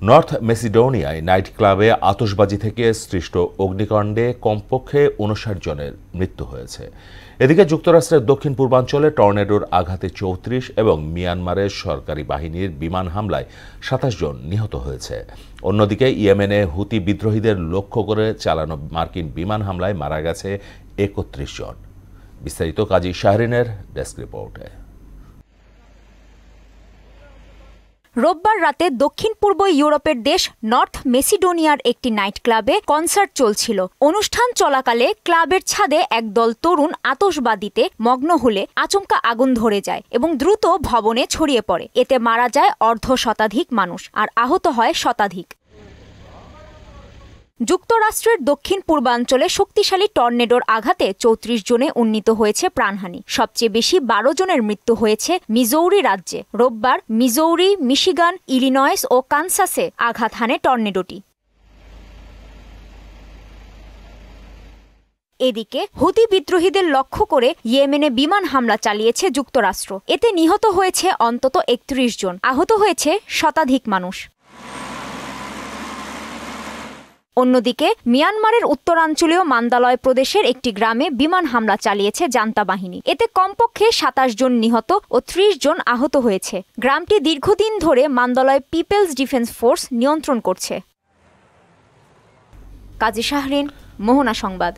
North মেসিডোনিয়ায় night ক্লাবে আতশবাজি থেকে সৃষ্ট অগ্নিকাণ্ডে কমপক্ষে ৫৯ জনের মৃত্যু হয়েছে। এদিকে যুক্তরাষ্ট্রের দক্ষিণ পূর্বাঞ্চলে টর্নেডোর আঘাতে ৩৪ এবং মিয়ানমারের সরকারি বাহিনীর বিমান হামলায় ২৭ জন নিহত হয়েছে। অন্যদিকে ইয়েমেনে হুতি বিদ্রোহীদের লক্ষ্য করে চালানো মার্কিন বিমান হামলায় মারা গেছে ৩১ জন। বিস্তারিত কাজী শাহরিনের ডেস্ক রিপোর্টে। রোববার রাতে দক্ষিণ পূর্ব ইউরোপের দেশ নর্থ মেসিডোনিয়ার একটি নাইট ক্লাবে কনসার্ট চলছিল। অনুষ্ঠান চলাকালে ক্লাবের ছাদে একদল তরুণ আতশবাজিতে মগ্ন হলে আচমকা আগুন ধরে যায় এবং দ্রুত ভবনে ছড়িয়ে পড়ে। এতে মারা যায় অর্ধ শতাধিক মানুষ আর আহত হয় শতাধিক। যুক্তরাষ্ট্রের দক্ষিণ পূর্বাঞ্চলে শক্তিশালী টর্নেডোর আঘাতে ৩৪ জনে উন্নীত হয়েছে প্রাণহানি। সবচেয়ে বেশি ১২ জনের মৃত্যু হয়েছে মিজৌরি রাজ্যে। রোববার মিজৌরি, মিশিগান, ইলিনয়েস ও কানসাসে আঘাত হানে টর্নেডোটি। এদিকে হুতি বিদ্রোহীদের লক্ষ্য করে ইয়েমেনে বিমান হামলা চালিয়েছে যুক্তরাষ্ট্র। এতে নিহত হয়েছে অন্তত ৩১ জন, আহত হয়েছে শতাধিক মানুষ। অন্যদিকে মিয়ানমারের উত্তরাঞ্চলীয় মান্দালয় প্রদেশের একটি গ্রামে বিমান হামলা চালিয়েছে জান্তা বাহিনী। এতে কমপক্ষে ২৭ জন নিহত ও ৩০ জন আহত হয়েছে। গ্রামটি দীর্ঘদিন ধরে মান্দালয় পিপলস ডিফেন্স ফোর্স নিয়ন্ত্রণ করছে। কাজী শাহরিন, মোহনা সংবাদ।